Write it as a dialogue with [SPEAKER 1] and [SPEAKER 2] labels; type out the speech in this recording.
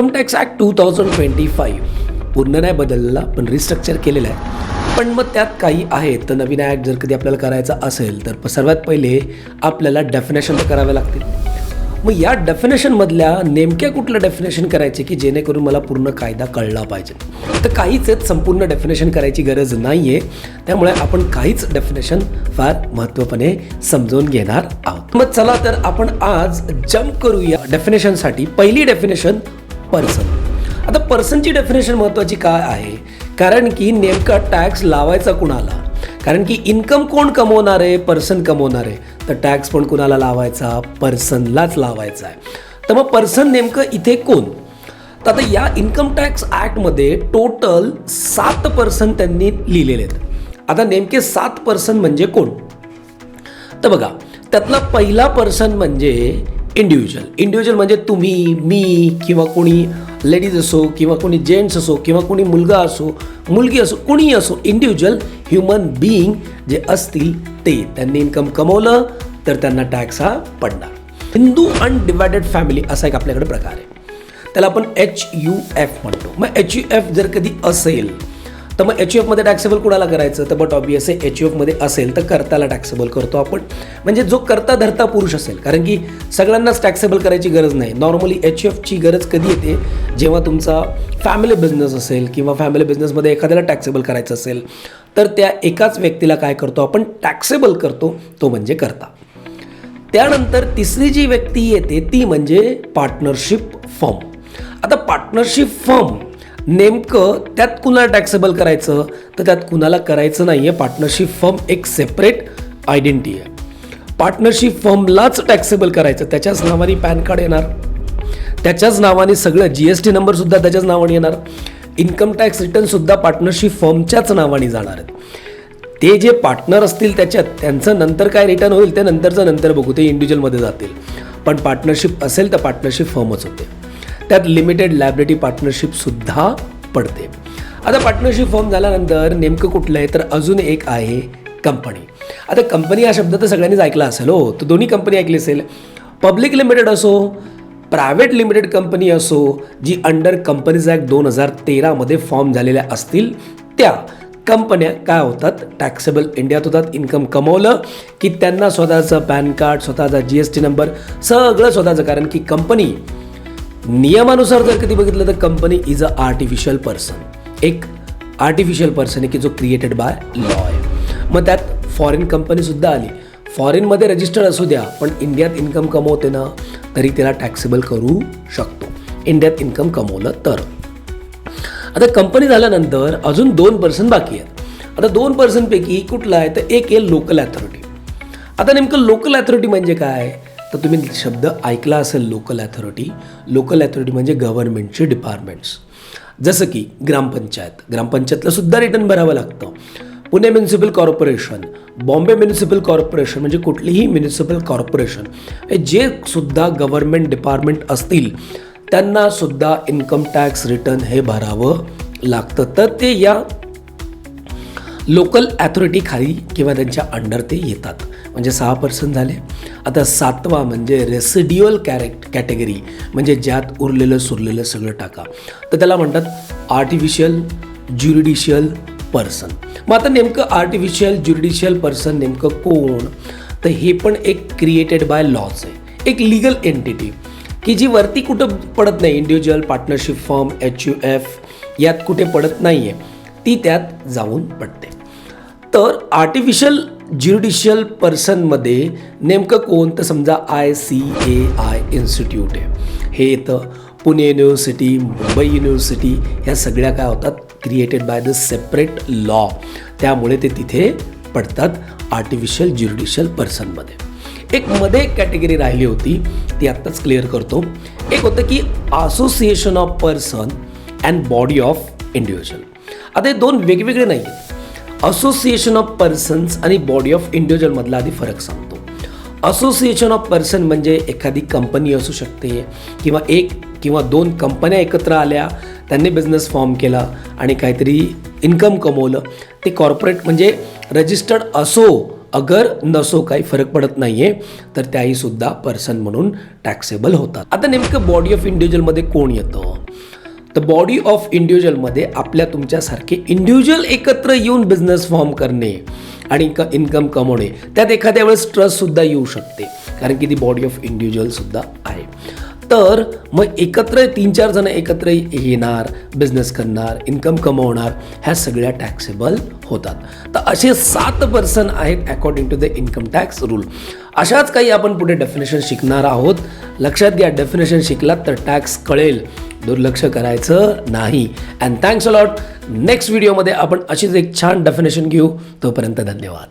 [SPEAKER 1] Income tax act 2025 पूर्ण नाही बदललेला पण रिस्ट्रक्चर केलेलं आहे. पण मग त्यात काही आहेत. तर नवीन ॲक्ट जर कधी आपल्याला करायचा असेल तर सर्वात पहिले आपल्याला डेफिनेशन तर करावे लागतील. मग या डेफिनेशनमधल्या नेमक्या कुठलं डेफिनेशन करायचे की जेणेकरून मला पूर्ण कायदा कळला पाहिजे. तर काहीच आहेत, संपूर्ण डेफिनेशन करायची गरज नाही आहे. त्यामुळे आपण काहीच डेफिनेशन फार महत्त्वपणे समजून घेणार आहोत. मग चला तर आपण आज जम्प करूया डेफिनेशनसाठी. पहिली डेफिनेशन पर्सन. आता पर्सनची डेफिनेशन महत्त्वाची काय आहे, कारण की नेमका टॅक्स लावायचा कुणाला. कारण की इन्कम कोण कमवणार आहे, पर्सन कमवणार आहे. तर टॅक्स पण कुणाला लावायचा, पर्सनलाच लावायचा आहे. तर मग पर्सन नेमकं इथे कोण. तर आता या इन्कम टॅक्स ॲक्टमध्ये टोटल 7 पर्सन त्यांनी लिहिलेले आहेत. आता नेमके 7 पर्सन म्हणजे कोण. तर बघा, त्यातला पहिला पर्सन म्हणजे इंडिव्हिज्युअल. इंडिव्हिज्युअल म्हणजे तुम्ही, मी किंवा कोणी लेडीज असो किंवा कोणी जेंट्स असो किंवा कोणी मुलगा असो मुलगी असो कोणीही असो, इंडिव्हिज्युअल ह्युमन बीइंग जे असतील ते. त्यांनी इन्कम कमवलं तर त्यांना टॅक्स हा पडणार. हिंदू अनडिवायडेड फॅमिली असा एक आपल्याकडे प्रकार आहे. त्याला आपण HUF म्हणतो. मग HUF जर कधी असेल तर मग HUF मध्ये टॅक्सेबल कुणाला करायचं. तर बट ऑब्वियसली HUF मध्ये असेल तर कर्त्याला टॅक्सेबल करतो आपण. म्हणजे जो कर्ता धर्ता पुरुष असेल. कारण की सगळ्यांनाच टॅक्सेबल करायची गरज नाही. नॉर्मली HUFची गरज कधी येते, जेव्हा तुमचा फॅमिली बिझनेस असेल किंवा फॅमिली बिझनेसमध्ये एखाद्याला टॅक्सेबल करायचं असेल तर त्या एकाच व्यक्तीला काय करतो आपण, टॅक्सेबल करतो, तो म्हणजे कर्ता. त्यानंतर तिसरी जी व्यक्ती येते ती म्हणजे पार्टनरशिप फर्म. आता पार्टनरशिप फर्म नेमकं त्यात कुणाला टॅक्सेबल करायचं, तर त्यात कुणाला करायचं नाही आहे. पार्टनरशिप फर्म एक सेपरेट आयडेंटिटी आहे. पार्टनरशिप फर्मलाच टॅक्सेबल करायचं. त्याच्याच नावाने पॅन कार्ड येणार, त्याच्याच नावाने सगळं GST नंबरसुद्धा त्याच्याच नावाने येणार. इन्कम टॅक्स रिटर्नसुद्धा पार्टनरशिप फर्मच्याच नावाने जाणार आहेत. ते जे पार्टनर असतील त्याच्यात त्यांचं नंतर काय रिटर्न होईल ते नंतर बघू, ते इंडिव्हिज्युअलमध्ये जातील. पण पार्टनरशिप असेल तर पार्टनरशिप फर्मच होते. त्यात लिमिटेड लायबिलिटी पार्टनरशिपसुद्धा पडते. आता पार्टनरशिप फर्म झाल्यानंतर नेमकं कुठलं आहे, तर अजून एक आहे कंपनी. आता कंपनी हा शब्द तर सगळ्यांनीच ऐकला असेल हो. तर दोन्ही कंपनी ऐकली असेल. पब्लिक लिमिटेड असो, प्रायव्हेट लिमिटेड कंपनी असो, जी अंडर कंपनीज ॲक्ट 2013 मध्ये फॉर्म झालेल्या असतील, त्या कंपन्या काय होतात, टॅक्सेबल इंडियात होतात. इन्कम कमवलं की त्यांना स्वतःचं पॅन कार्ड, स्वतःचा GST नंबर सगळं स्वतःचं. कारण की कंपनी नियमानुसार जर कधी बघितलं तर company is a artificial person. एक आर्टिफिशियल पर्सन आहे की जो क्रिएटेड बाय लॉ आहे. मग त्यात फॉरेन कंपनीसुद्धा आली. फॉरेनमध्ये रजिस्टर्ड असू द्या, पण इंडियात इन्कम कमवते ना, तरी त्याला टॅक्सेबल करू शकतो, इंडियात इन्कम कमवलं तर. आता कंपनी झाल्यानंतर अजून 2 पर्सन बाकी आहेत. आता 2 पर्सनपैकी कुठला आहे, तर एक आहे लोकल अथॉरिटी. आता नेमकं लोकल अथॉरिटी म्हणजे काय, तर तुम्ही शब्द ऐकला असेल लोकल अथॉरिटी. लोकल अथॉरिटी म्हणजे गव्हर्नमेंटचे डिपार्टमेंट्स. जसं की ग्रामपंचायतला सुद्धा रिटर्न भरावं लागतं. Pune municipal corporation, Bombay municipal corporation, म्हणजे कुठलीही म्युनिसिपल कॉर्पोरेशन हे जे सुद्धा गव्हर्नमेंट डिपार्टमेंट असतील त्यांना सुद्धा इन्कम टॅक्स रिटर्न हे भरावं लागतं. तर ते या लोकल अथॉरिटी खाली किंवा त्यांच्या अंडर ते येतात. म्हणजे 6 पर्सन झाले. आता 7वा म्हणजे रेसिड्युअल कॅटेगरी, म्हणजे ज्यात उरलेलं सुरलेलं सगळं टाका. तर त्याला म्हणतात आर्टिफिशियल ज्युरिडिशियल पर्सन. मग आता नेमकं आर्टिफिशियल ज्युरिडिशियल पर्सन नेमकं कोण, तर हे पण एक क्रिएटेड बाय लॉज आहे, एक लिगल एंटिटी की जी वरती कुठं पडत नाही. इंडिव्हिज्युअल, पार्टनरशिप फर्म, HUF यात कुठे पडत नाही आहे, ती त्यात जाऊन पडते. तर आर्टिफिशियल ज्युडिशियल पर्सनमध्ये नेमकं कोण, तर समजा ICAI इन्स्टिट्यूट आहे, हे येतं. पुणे युनिव्हर्सिटी, मुंबई युनिव्हर्सिटी, ह्या सगळ्या काय होतात, created by the separate law. त्यामुळे ते तिथे पडतात आर्टिफिशियल ज्युडिशियल पर्सनमध्ये. एक मध्ये एक कॅटेगरी राहिली होती, ती आत्ताच क्लिअर करतो. एक होतं की association of person and body of individual. आता हे 2 वेगवेगळे नाही आहेत. असोसिएशन ऑफ पर्सन्स आणि बॉडी ऑफ इंडिव्हिज्युअलमधला आधी फरक सांगतो. असोसिएशन ऑफ पर्सन म्हणजे एखादी कंपनी असू शकते किंवा 1 किंवा 2 कंपन्या एकत्र आल्या, त्यांनी बिझनेस फॉर्म केला आणि काहीतरी इन्कम कमवलं. ते कॉर्पोरेट म्हणजे रजिस्टर्ड असो अगर नसो काही फरक पडत नाहीये, तर त्याही सुद्धा पर्सन म्हणून टॅक्सेबल होतात. आता नेमकं बॉडी ऑफ इंडिव्हिज्युअलमध्ये कोण येतं, तर बॉडी ऑफ इंडिव्हिज्युअलमध्ये आपल्या तुमच्यासारखे इंडिव्हिज्युअल एकत्र येऊन बिझनेस फॉर्म करणे आणि इन्कम कमवणे, त्यात एखाद्या वेळेस स्ट्रेससुद्धा येऊ शकते, कारण की ती बॉडी ऑफ इंडिव्हिज्युअलसुद्धा आहे. तर मग एकत्र 3-4 जण एकत्र येणार, बिझनेस करणार, इन्कम कमवणार, ह्या सगळ्या टॅक्सेबल होतात. तर असे 7 पर्सन आहेत according to the income tax rule. अशाच काही आपण पुढे डेफिनेशन शिकणार आहोत. लक्षात घ्या, डेफिनेशन शिकलात तर टॅक्स कळेल, दुर्लक्ष करायचं नाही. And thanks a lot. Next व्हिडिओमध्ये आपण अशीच एक छान डेफिनेशन घेऊ. तोपर्यंत धन्यवाद.